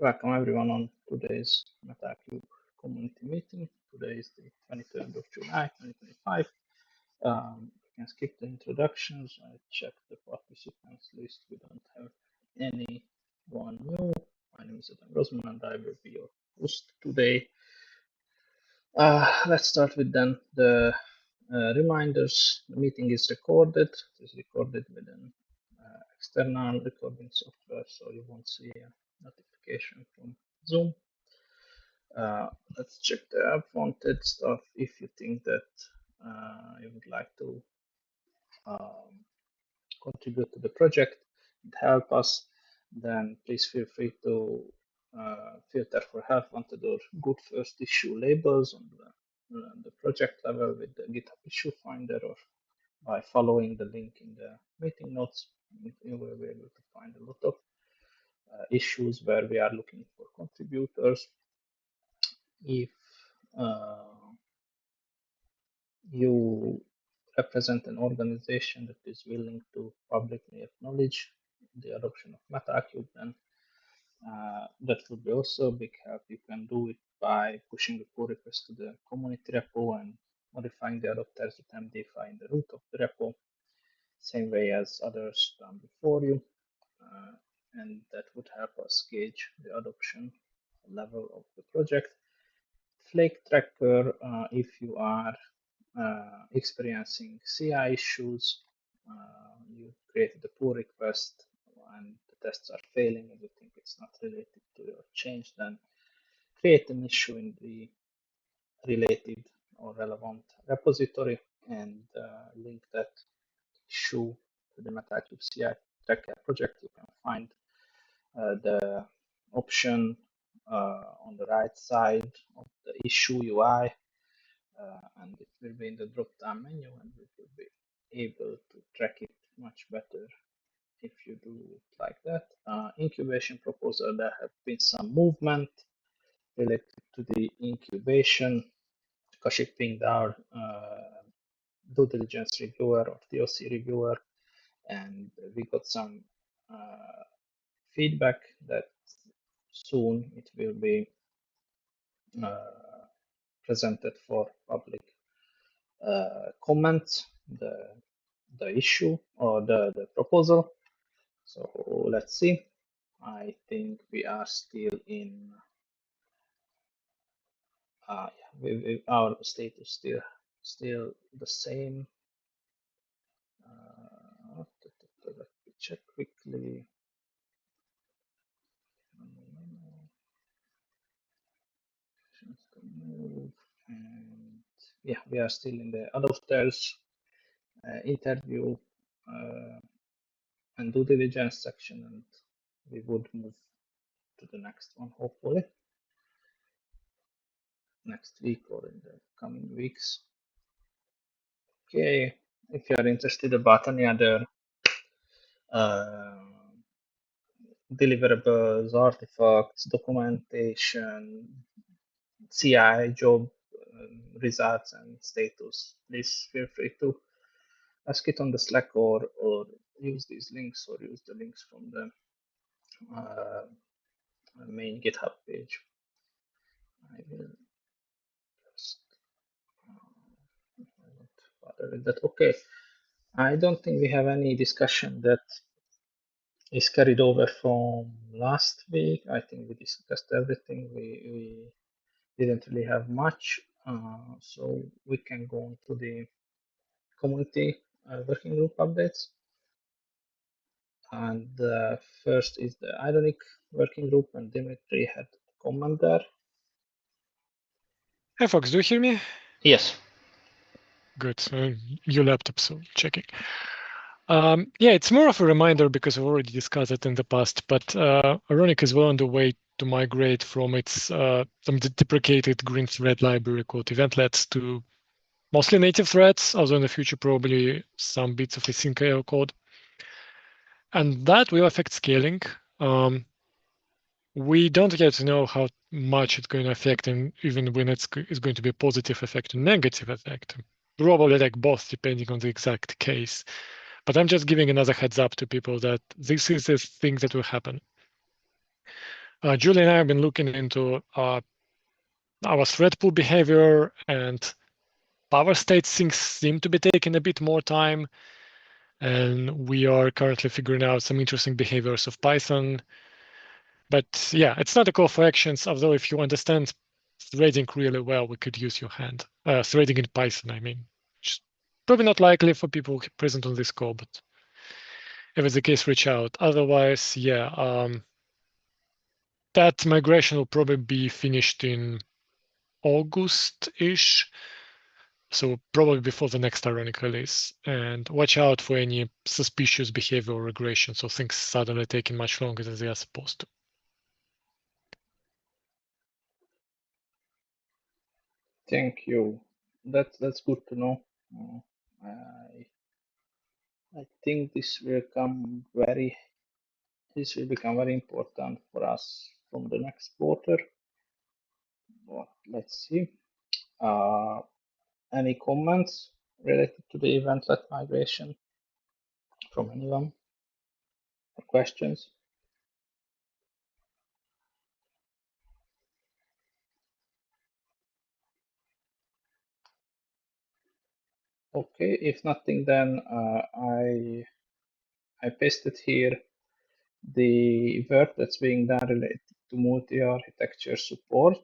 Welcome everyone on today's Metal3 Community meeting. Today is the 23rd of July 2025. You can skip the introductions. I checked the participants list. We don't have anyone new. My name is Adam Rosman and I will be your host today. Let's start with then the reminders. The meeting is recorded. It is recorded with an external recording software, so you won't see a notification from Zoom. Let's check the unwanted stuff. If you think that you would like to contribute to the project and help us, then please feel free to filter for help wanted or good first issue labels on the project level with the GitHub issue finder or by following the link in the meeting notes. You will be able to find a lot of issues where we are looking for contributors. If you represent an organization that is willing to publicly acknowledge the adoption of MetaCube, then that would be also a big help. You can do it by pushing a pull request to the community repo and modifying the adopters with MD5 in the root of the repo, same way as others done before you. And that would help us gauge the adoption level of the project. Flake tracker, if you are experiencing CI issues, you created a pull request and the tests are failing and you think it's not related to your change, then create an issue in the related or relevant repository and link that issue to the MetaCube CI tracker project. You can find the option on the right side of the issue UI, and it will be in the drop-down menu, and we will be able to track it much better if you do it like that. Incubation proposal, there have been some movement related to the incubation. Kashif pinged our due diligence reviewer or DOC reviewer, and we got some feedback that soon it will be presented for public comment, the issue or the proposal. So let's see. I think we are still in our status still the same. Let me check quickly. And yeah, we are still in the adopters interview and due diligence section, and we would move to the next one hopefully next week or in the coming weeks. Okay, if you are interested about any other deliverables, artifacts, documentation, CI job results and status, please feel free to ask it on the Slack or use these links or use the links from the main GitHub page. I will just bother with that. Okay, I don't think we have any discussion that is carried over from last week. I think we discussed everything. We didn't really have much, so we can go on to the community working group updates. And first is the Ironic working group, and Dimitri had a comment there. Hi folks, do you hear me? Yes. Good, your laptop, so checking. Yeah, it's more of a reminder because I've already discussed it in the past, but Ironic is well on the way to migrate from its some deprecated green thread library called eventlets to mostly native threads, although in the future probably some bits of async IO code. And that will affect scaling. We don't yet know how much it's going to affect, and even when it's going to be a positive effect or negative effect. Probably like both, depending on the exact case. But I'm just giving another heads up to people that this is a thing that will happen. Julie and I have been looking into our thread pool behavior, and power state things seem to be taking a bit more time. And we are currently figuring out some interesting behaviors of Python. But yeah, it's not a call for actions, although if you understand threading really well, we could use your hand. Threading in Python, I mean. Which is probably not likely for people present on this call, but if it's the case, reach out. Otherwise, yeah, that migration will probably be finished in August-ish. So probably before the next Ironic release. And watch out for any suspicious behavioral regression, so things suddenly taking much longer than they are supposed to. Thank you. That's good to know. I think this will become very important for us from the next quarter. Well, let's see. Any comments related to the eventlet migration from anyone or questions? Okay, if nothing, then I pasted here the work that's being done related to multi-architecture support,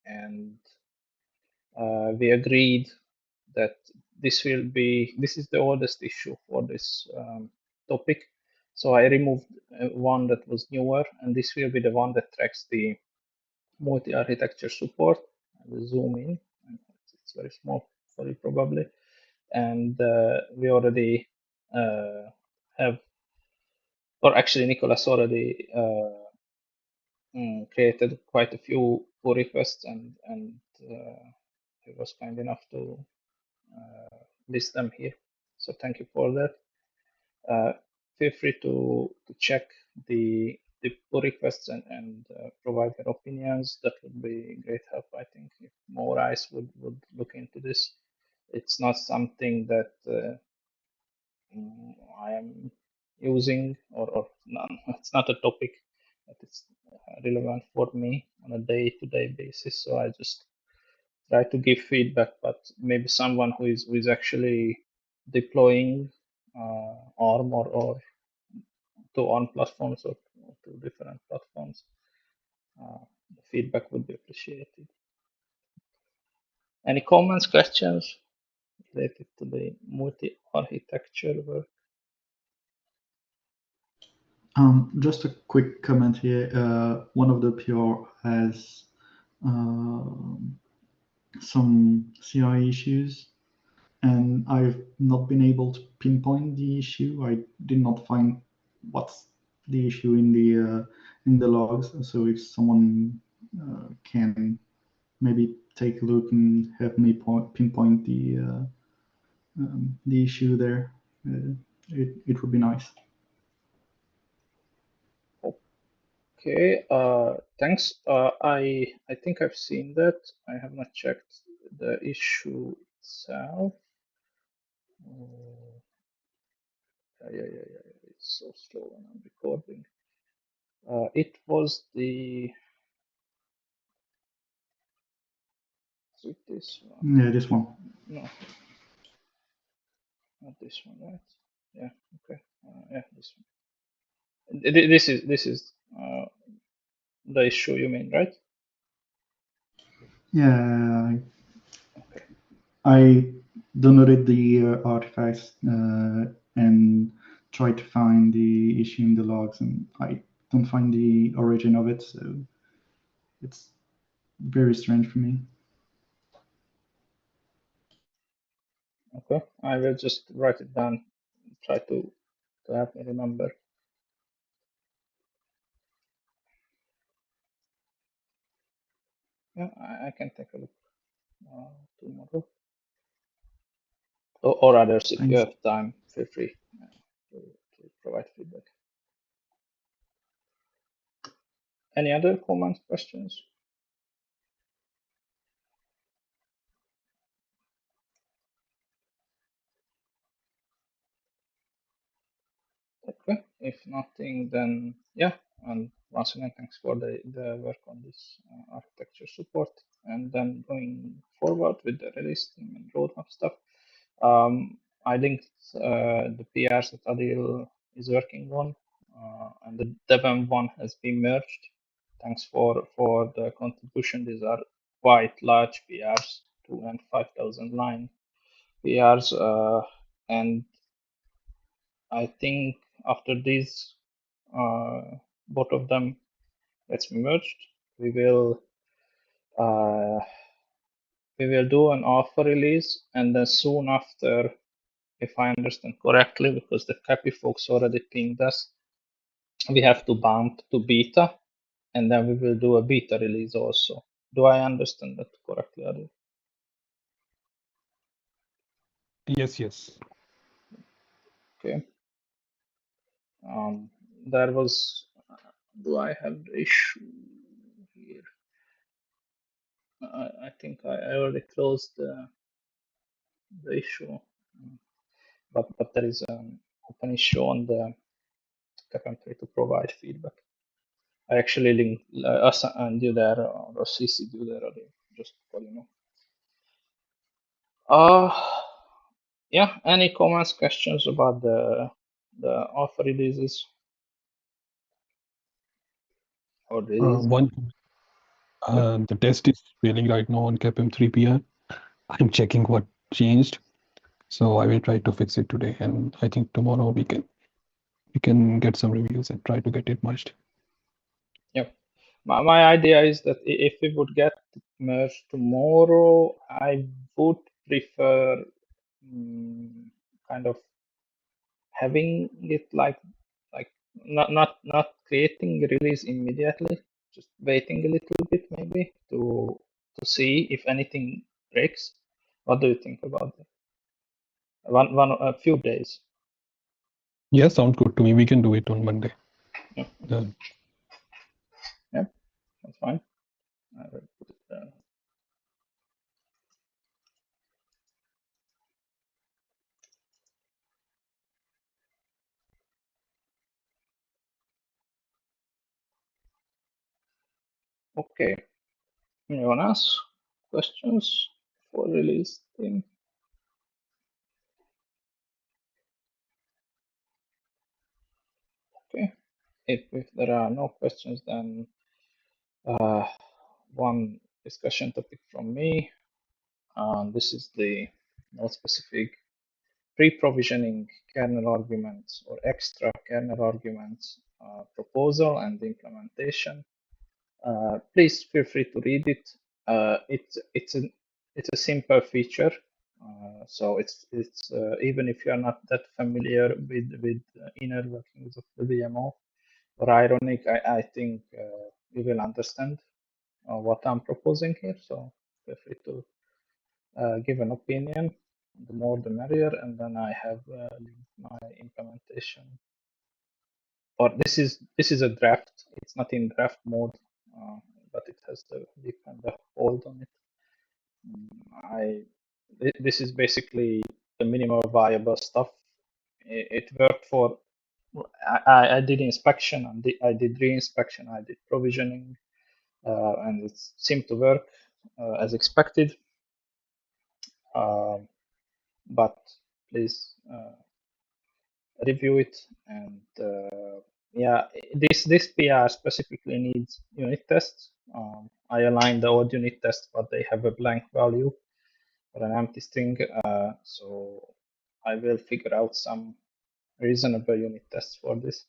and we agreed that this is the oldest issue for this topic. So I removed one that was newer, and this will be the one that tracks the multi-architecture support. I will zoom in. It's very small for you probably, and we already have, or actually Nicholas already created quite a few pull requests, and he was kind enough to list them here. So thank you for that. Feel free to check the pull requests and provide your opinions. That would be great help. I think if more eyes would look into this. It's not something that I am using, or none. It's not a topic that is relevant for me on a day-to-day basis. So I just try to give feedback, but maybe someone who is actually deploying ARM or to on platforms or to different platforms, the feedback would be appreciated. Any comments, questions related to the multi-architecture work? Just a quick comment here. One of the PR has some CI issues, and I've not been able to pinpoint the issue. I did not find what's the issue in the logs. So if someone can maybe take a look and have me pinpoint the issue there, it would be nice. Okay, thanks. I think I've seen that. I have not checked the issue itself. Yeah. It's so slow when I'm recording. It was is it this one? Yeah, this one. No, not this one, right? Yeah, okay. Yeah, this one. This is the issue you mean, right? Yeah, Okay. I downloaded the artifacts and tried to find the issue in the logs, and I don't find the origin of it, so it's very strange for me. Okay, I will just write it down. Try to help me remember. Yeah, I can take a look tomorrow. Or others, if you Thanks. have time, feel free to provide feedback. Any other comments, questions? Okay, if nothing, then yeah, and once again, thanks for the work on this architecture support. And then going forward with the release team and roadmap stuff, I linked the PRs that Adil is working on, and the Devam one has been merged. Thanks for the contribution. These are quite large PRs, 2 and 5,000 line PRs, and I think after these, both of them gets merged, we will do an alpha release, and then soon after, if I understand correctly, because the Cappy folks already pinged us, we have to bump to beta, and then we will do a beta release also. Do I understand that correctly, Adi? Yes. Okay. There was. Do I have the issue here? I think I already closed the issue, but there is an open issue on the Metal3 to provide feedback. I actually linked us and you there, or CC'd you there, just for you know. Yeah. Any comments, questions about the alpha releases or release? One, the test is failing right now on CapM3 PR. I'm checking what changed, so I will try to fix it today, and I think tomorrow we can get some reviews and try to get it merged. Yep. My idea is that if we would get merged tomorrow, I would prefer kind of having it like not creating a release immediately, just waiting a little bit maybe to see if anything breaks. What do you think about that? A few days. Yeah, sounds good to me. We can do it on Monday. Yeah, that's fine. I will put it there. Okay. Anyone else? Questions for release team? Okay. If there are no questions, then one discussion topic from me. This is the node specific pre-provisioning kernel arguments or extra kernel arguments proposal and implementation. Please feel free to read it. It's a simple feature, so it's even if you are not that familiar with inner workings of the VMO or Ironic, I think you will understand what I'm proposing here. So feel free to give an opinion. The more the merrier, and then I have linked my implementation. Or this is a draft. It's not in draft mode, but it has the kind of hold on it. This is basically the minimal viable stuff. It worked for. I did inspection and I did re-inspection. I did provisioning, and it seemed to work as expected. But please review it, and yeah, this PR specifically needs unit tests. I aligned the old unit tests, but they have a blank value or an empty string, so I will figure out some reasonable unit tests for this.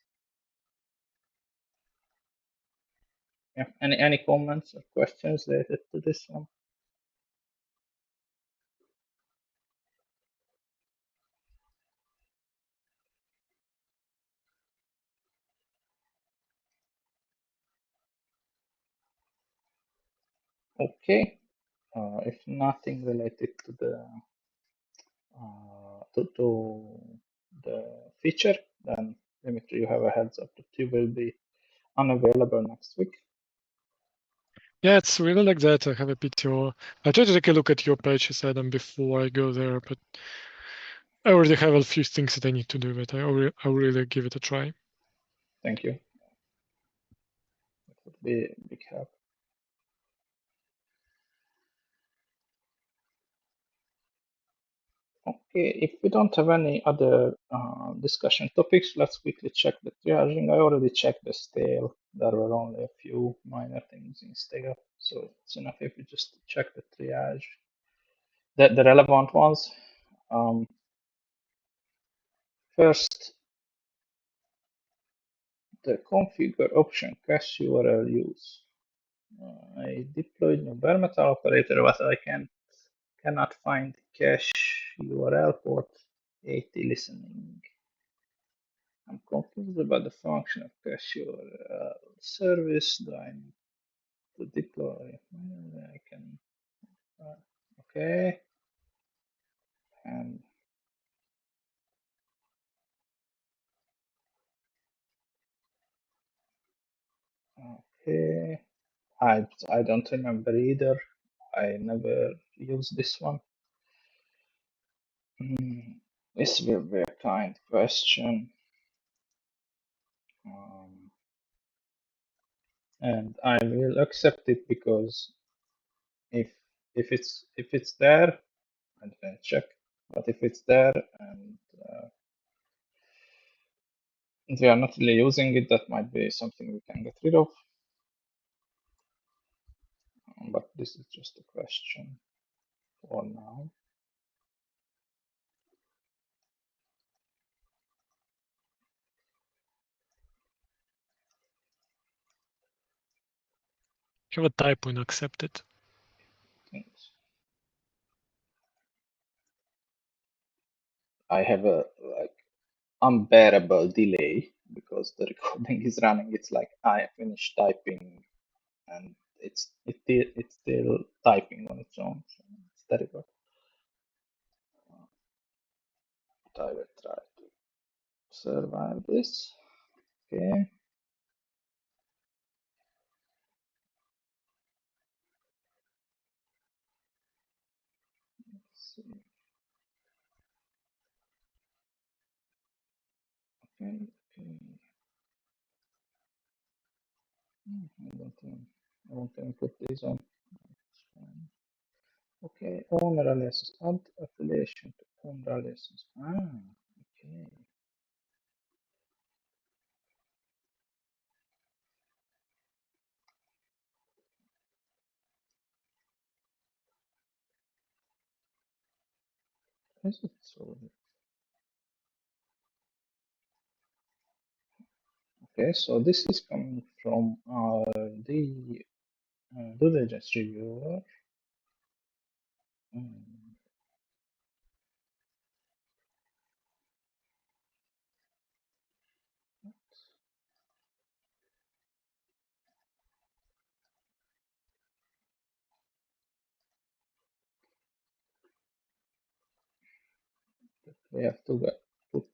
Yeah. Any comments or questions related to this one? Okay. If nothing related to the the feature, then Dimitri, you have a heads up that you will be unavailable next week. Yeah, it's really like that. I have a PTO. I try to take a look at your pages, Adam, before I go there, but I already have a few things that I need to do, but I'll really give it a try. Thank you. be a big help. Okay, if we don't have any other discussion topics, let's quickly check the triaging. I already checked the stale. There were only a few minor things in stale, so it's enough if we just check the triage, the relevant ones. First, the configure option cache URL use. I deployed new bare metal operator, but I cannot find cache URL port 80 listening. I'm confused about the function of cache URL service. Do I need to deploy? I can. Okay. And okay. I don't remember either. I never used this one. This will be a kind question. And I will accept it because if it's there, I'm gonna check. But if it's there and we are not really using it, that might be something we can get rid of. But this is just a question for now. Have a typo in accepted. Things. I have a like unbearable delay because the recording is running. It's like I finished typing and it's still typing on its own. So it's terrible. But I will try to survive this. Okay. Let's see. Okay. Okay. I won't even put these on. It's fine. Okay, owner aliases, add affiliation to owner aliases. Okay. Is it so? Okay, so this is coming from the due diligence reviewer. We have to put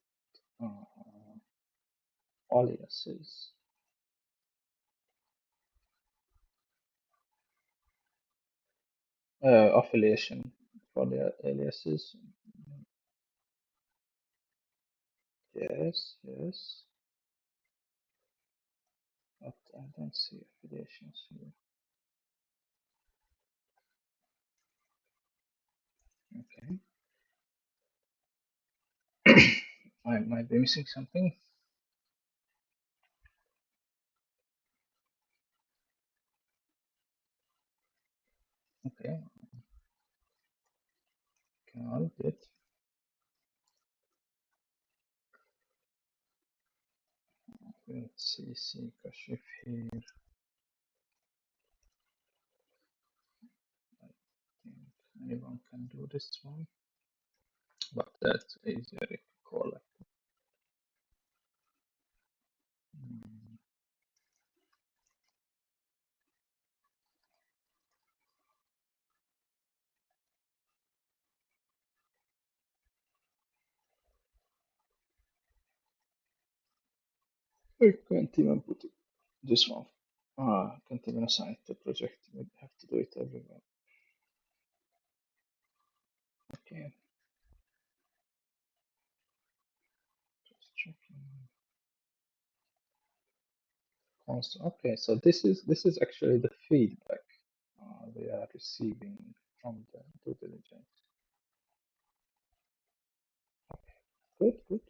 aliases. Affiliation for the aliases. Yes, yes. But I don't see affiliations here. Okay. I might be missing something. Okay. Can't it. Let's see cache here. I think anyone can do this one, but that's easier if you call it. I can't even put it, this one. Can't even assign it to a project. We have to do it everywhere. Okay. Just checking. Okay, so this is actually the feedback we are receiving from the due diligence. Good, good.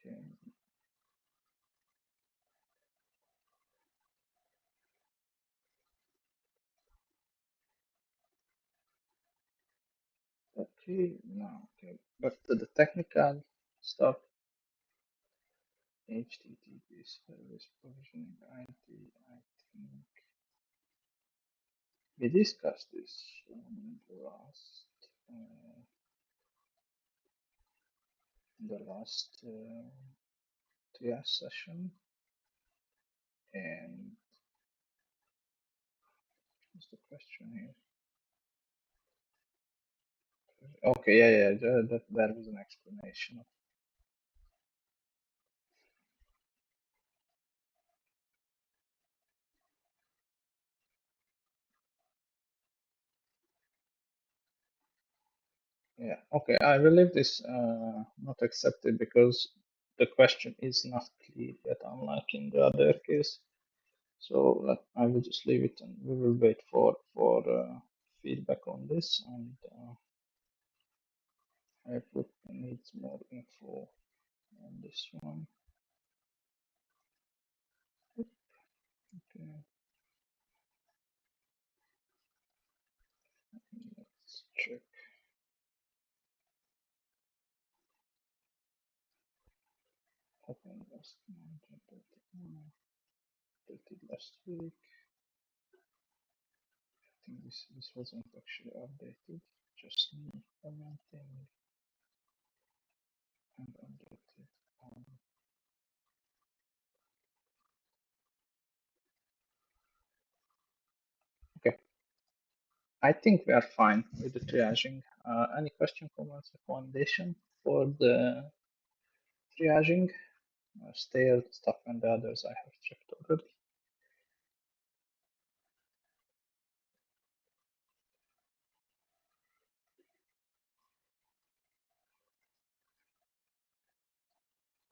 Okay. Okay, now okay. Back to the technical stuff. HTTP service provisioning ID. I think we discussed this uh, the last triage session, and what's the question here? Okay, yeah, that was an explanation. Yeah, okay, I will leave this not accepted because the question is not clear yet, unlike in the other case. So I will just leave it and we will wait for feedback on this. And I put needs more info on this one. Okay, let's check. Open last month, 30 last week. I think this wasn't actually updated. Just me commenting and updated. Okay, I think we are fine with the triaging. Any question, comments, recommendation for the triaging? Stale stuff and the others I have checked already.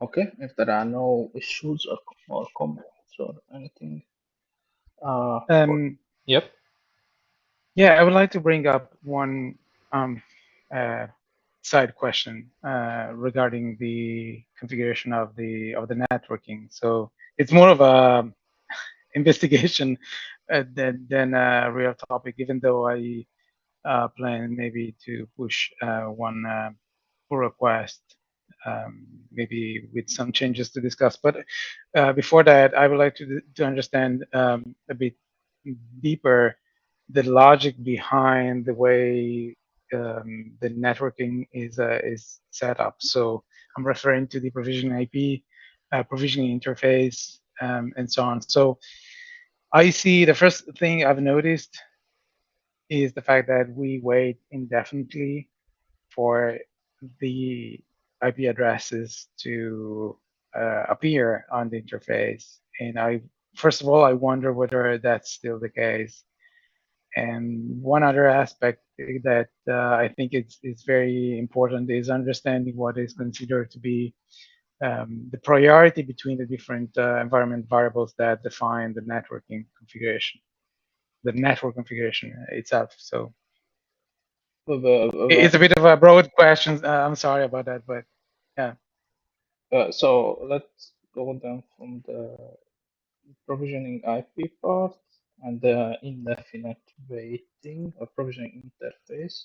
Okay, if there are no issues or comments or anything. Yep. Yeah, I would like to bring up one uh, side question regarding the configuration of the networking. So it's more of a investigation than a real topic, even though I plan maybe to push one pull request, maybe with some changes to discuss. But before that, I would like to understand a bit deeper the logic behind the way the networking is set up. So I'm referring to the provisioning IP, provisioning interface, and so on. So I see the first thing I've noticed is the fact that we wait indefinitely for the IP addresses to appear on the interface. And first of all, I wonder whether that's still the case. And one other aspect that I think is very important is understanding what is considered to be the priority between the different environment variables that define the networking configuration, the network configuration itself. So It's a bit of a broad question. I'm sorry about that, but yeah. So let's go down from the provisioning IP part and the indefinite waiting or provisioning interface.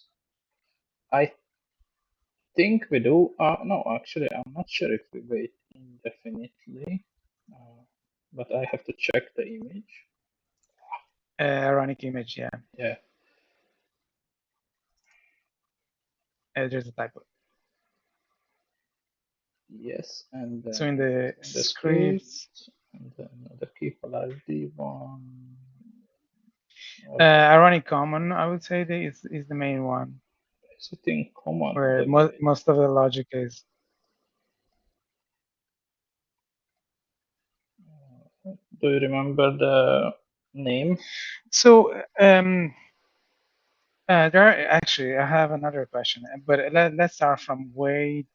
I think we do. No, actually, I'm not sure if we wait indefinitely, but I have to check the image. Ironic image, yeah. Yeah. There's a typo. Yes, and then So in the script, scripts, and then the people ID one. ironic common, I would say, is the main one, Is it in common? where most of the logic is. Do you remember the name? So there are actually, I have another question, but let's start from wait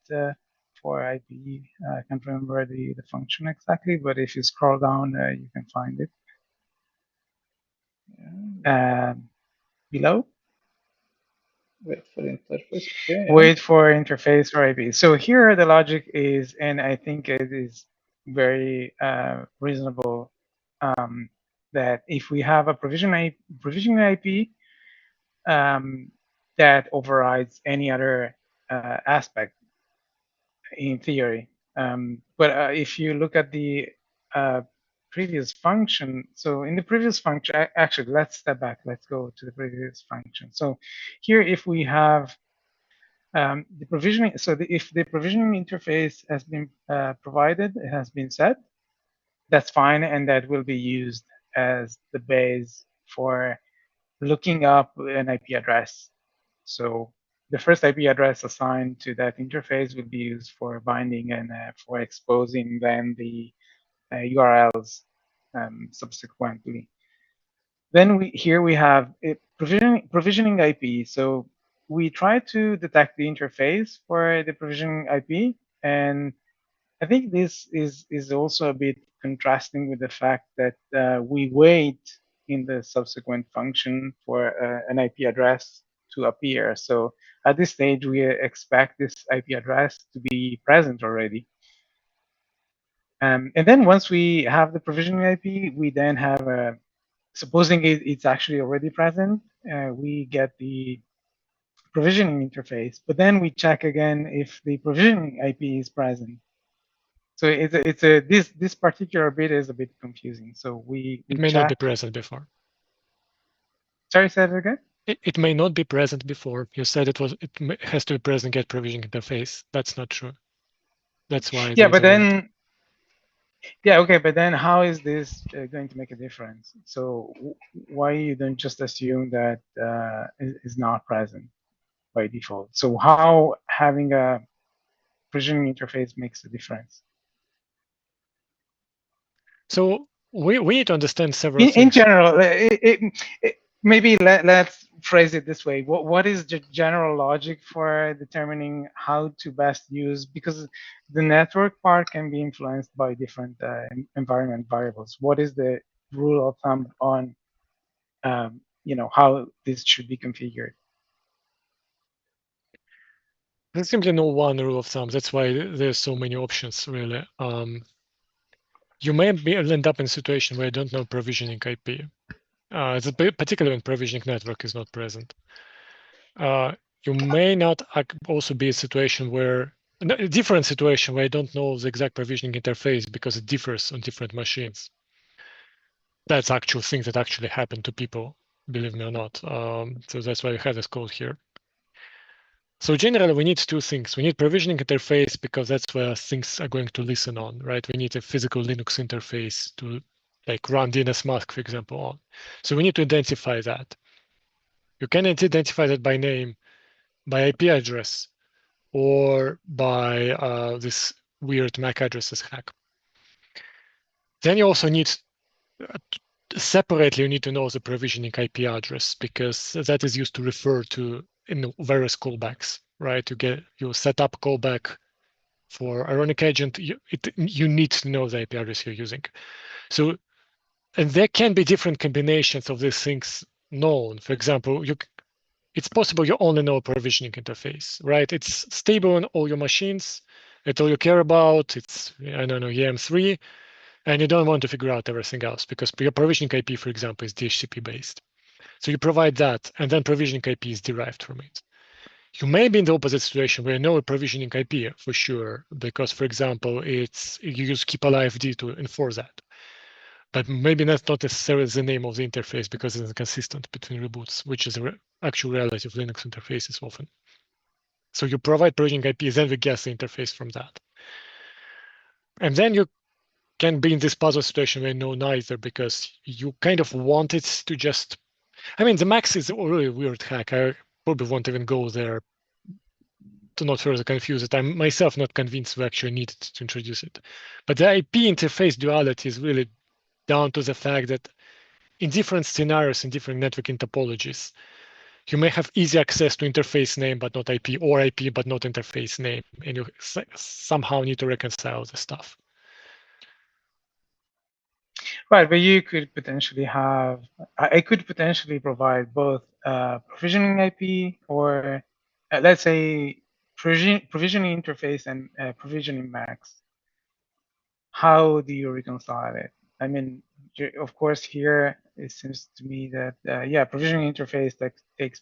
for IP. I can't remember the function exactly, but if you scroll down, you can find it. Yeah. Below. Wait for interface. Okay. Wait for interface for IP. So here the logic is, and I think it is very reasonable, that if we have a provisioning IP that overrides any other aspect in theory. But if you look at the previous function, so in the previous function, actually, let's step back. Let's go to the previous function. So here, if we have the provisioning, so if the provisioning interface has been provided, it has been set, that's fine, and that will be used as the base for looking up an IP address. So the first IP address assigned to that interface will be used for binding and for exposing then the URLs subsequently. Then here we have a provisioning IP. So we try to detect the interface for the provisioning IP, and I think this is also a bit contrasting with the fact that we wait in the subsequent function for an IP address to appear. So at this stage, we expect this IP address to be present already. And then once we have the provisioning IP, we then have a, supposing it's actually already present, we get the provisioning interface, but then we check again if the provisioning IP is present. So this particular bit is a bit confusing. So we it may not be present before. Sorry, say that again. It may not be present before. You said it has to be present get provisioning interface. That's not true. That's why. Yeah, but then. Yeah, okay, but then how is this going to make a difference? So why you don't just assume that is not present by default? So how having a provisioning interface makes a difference? So we need to understand several things. In general, maybe let's phrase it this way. What is the general logic for determining how to best use, because the network part can be influenced by different environment variables. What is the rule of thumb on how this should be configured? There's simply no one rule of thumb. That's why there's so many options, really. You may end up in a situation where you don't know provisioning IP. Particularly when provisioning network is not present. You may not also be a situation where, a different situation where you don't know the exact provisioning interface because it differs on different machines. That's actual things that actually happen to people, believe me or not. So that's why we have this code here. So generally, we need two things. We need provisioning interface because that's where things are going to listen on, right? We need a physical Linux interface to like run DNSMask, for example, on. So we need to identify that. You can identify that by name, by IP address, or by this weird MAC addresses hack. Then you also need, separately, you need to know the provisioning IP address because that is used to refer to in various callbacks, right? You set up callback for Ironic agent, you need to know the IP address you're using. So, and there can be different combinations of these things known. For example, it's possible you only know a provisioning interface, right? It's stable on all your machines. It's all you care about. It's, I don't know, EM3, and you don't want to figure out everything else because your provisioning IP, for example, is DHCP based. So you provide that, and then provisioning IP is derived from it. You may be in the opposite situation where you know a provisioning IP for sure, because, for example, it's you use keep alive D to enforce that. But maybe that's not necessarily the name of the interface because it's inconsistent between reboots, which is the actual reality of Linux interfaces often. So you provide provisioning IP, then we guess the interface from that. And then you can be in this puzzle situation where you know neither because you kind of want it to just, I mean, the max is a really weird hack. I probably won't even go there to not further confuse it. I'm myself not convinced we actually needed to introduce it. But the IP interface duality is really down to the fact that in different scenarios, in different networking topologies, you may have easy access to interface name, but not IP, or IP, but not interface name, and you somehow need to reconcile the stuff. Right, but you could potentially have, I could potentially provide both provisioning IP or let's say provisioning interface and provisioning max. How do you reconcile it? I mean, of course, here it seems to me that yeah, provisioning interface takes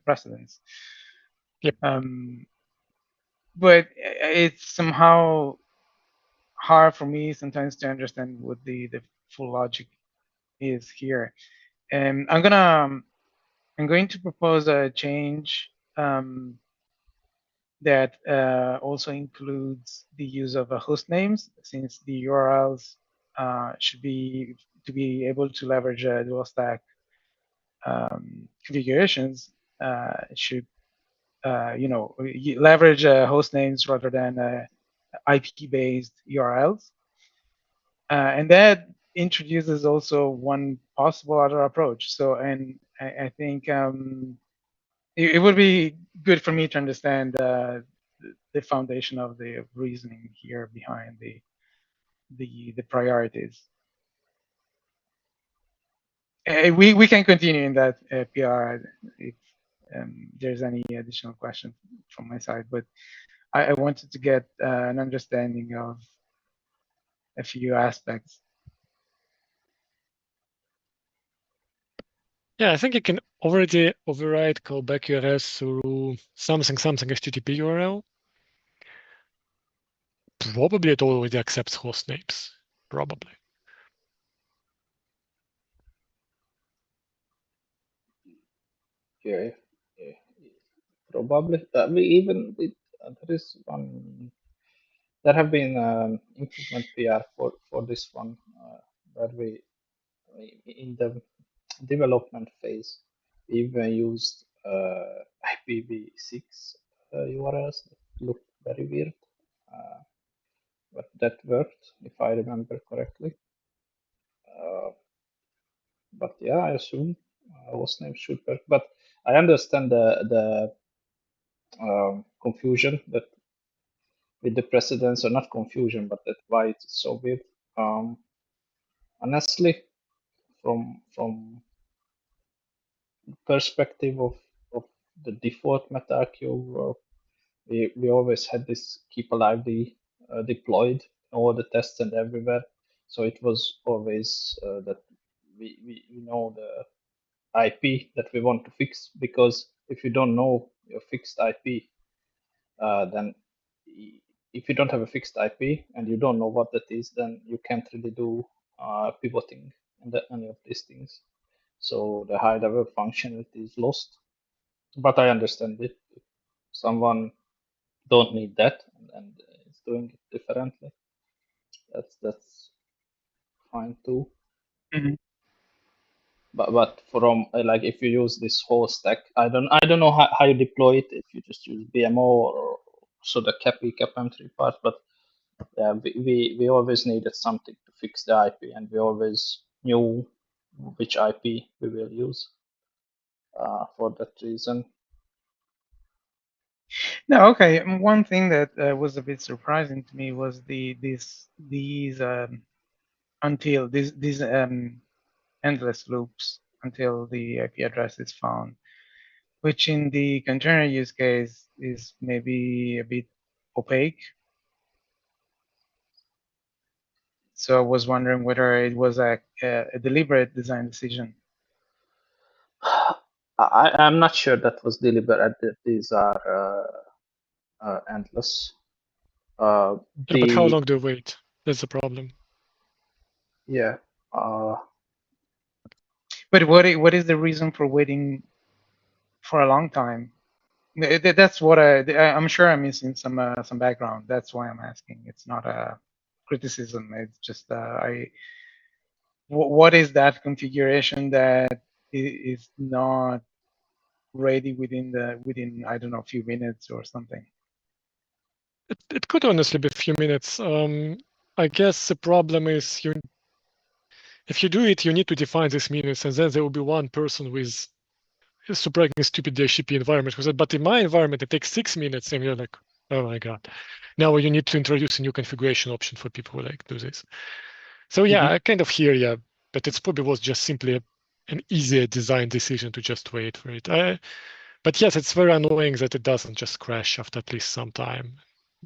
precedence. Yep. But it's somehow hard for me sometimes to understand what the full logic is here. And I'm going to propose a change that also includes the use of host names, since the URLs should be to be able to leverage dual stack configurations. Should you know, leverage host names rather than IP-based URLs, and that introduces also one possible other approach. So, and I think it would be good for me to understand the foundation of the reasoning here behind the priorities. We can continue in that PR if there's any additional questions from my side, but I wanted to get an understanding of a few aspects. Yeah, I think you can already override callback URLs through something HTTP URL. Probably it already accepts host names. Probably. Yeah, yeah, probably. There is one. There have been improvement PR for this one where we in the development phase we even used IPv6 URLs that look very weird, but that worked if I remember correctly. But yeah, I assume host name should work. But I understand the confusion that with the precedence, or not confusion, but that why it's so weird. Honestly, from perspective of the default MetaQ, we always had this keep alive deployed all the tests and everywhere. So it was always that we know the IP that we want to fix, because if you don't know your fixed IP, then if you don't have a fixed IP and you don't know what that is, then you can't really do pivoting and any of these things. So the high level functionality is lost. But I understand it. If someone don't need that and is doing it differently, that's fine too. Mm-hmm. But from like if you use this whole stack, I don't know how you deploy it, if you just use BMO or so the CAP-M3 part, but yeah, we always needed something to fix the IP, and we always knew which IP we will use for that reason. No, okay. One thing that was a bit surprising to me was these endless loops until the IP address is found. which in the container use case is maybe a bit opaque. So I was wondering whether it was a deliberate design decision. I'm not sure that was deliberate. That these are endless. Yeah, but how long do you wait? That's the problem. Yeah. But what is the reason for waiting for a long time? That's what I'm sure I'm missing some background. That's why I'm asking. It's not a criticism. It's just what is that configuration that is not ready within I don't know, a few minutes or something? It could honestly be a few minutes. I guess the problem is if you do it, you need to define these minutes, and then there will be one person with a super stupid DHCP environment who said, but in my environment, it takes 6 minutes. And you're like, oh my God. Now you need to introduce a new configuration option for people who like do this. So yeah, I kind of hear you, but it's probably was just simply an easier design decision to just wait for it. But yes, it's very annoying that it doesn't just crash after at least some time.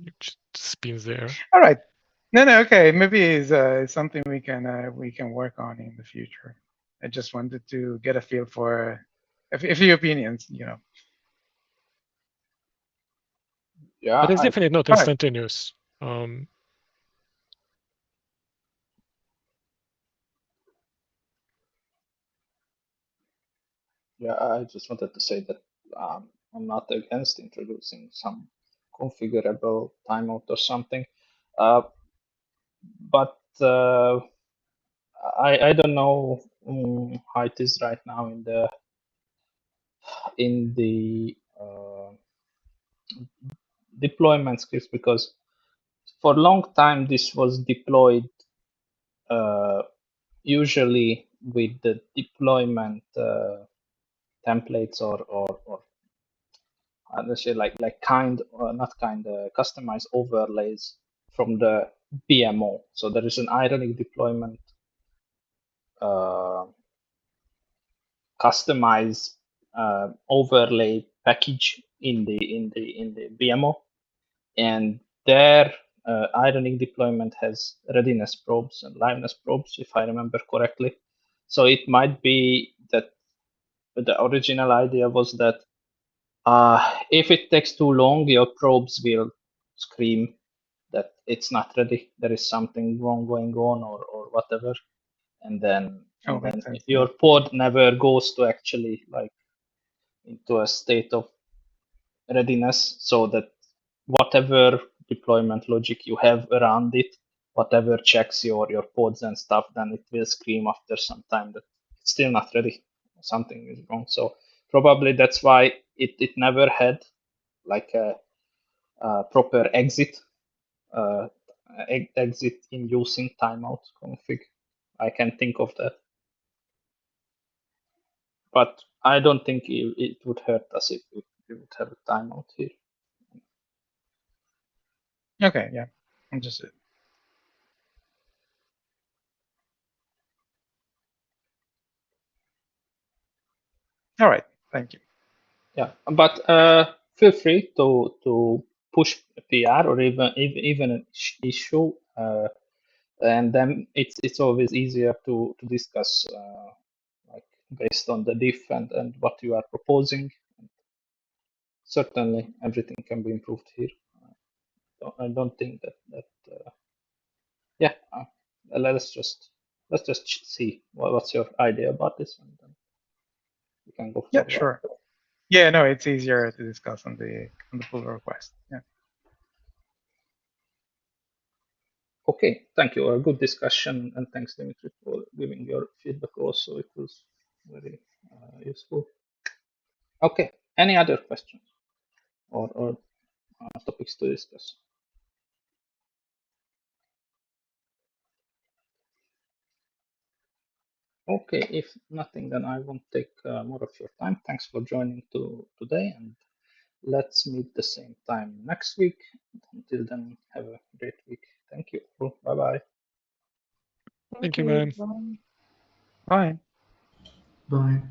It just spins there. All right. No, okay. Maybe it's something we can work on in the future. I just wanted to get a feel for a few opinions, you know. Yeah. But it's definitely not instantaneous. Yeah, I just wanted to say that I'm not against introducing some configurable timeout or something, but I don't know how it is right now in the deployment scripts, because for a long time this was deployed usually with the deployment templates or let's say like not kind customized overlays from the PMO. So there is an ironic deployment customized overlay package in the BMO, and their ironic deployment has readiness probes and liveness probes, if I remember correctly. So it might be that the original idea was that if it takes too long, your probes will scream that it's not ready. There is something wrong going on, or whatever, and then Makes sense. your pod never goes to actually like into a state of readiness, so that whatever deployment logic you have around it, whatever checks your pods and stuff, then it will scream after some time that it's still not ready. Something is wrong. So probably that's why it never had like a proper exit exit in using timeout config. I can think of that, but I don't think it would hurt us if we would have a timeout here. Okay, yeah, understood. All right, thank you. Yeah, but feel free to push a PR or even an issue, and then it's always easier to discuss like based on the diff and what you are proposing. Certainly, everything can be improved here. I don't think that yeah. Let's just see what's your idea about this, and then we can go Yeah, forward. sure. Yeah, no, it's easier to discuss on the pull request. Yeah. Okay, thank you. A good discussion, and thanks, Dimitri, for giving your feedback also. It was very useful. Okay, any other questions or topics to discuss? Okay, if nothing, then I won't take more of your time. Thanks for joining today, and let's meet the same time next week. Until then, have a great week. Thank you. Bye-bye. Thank you, man. Bye. Bye.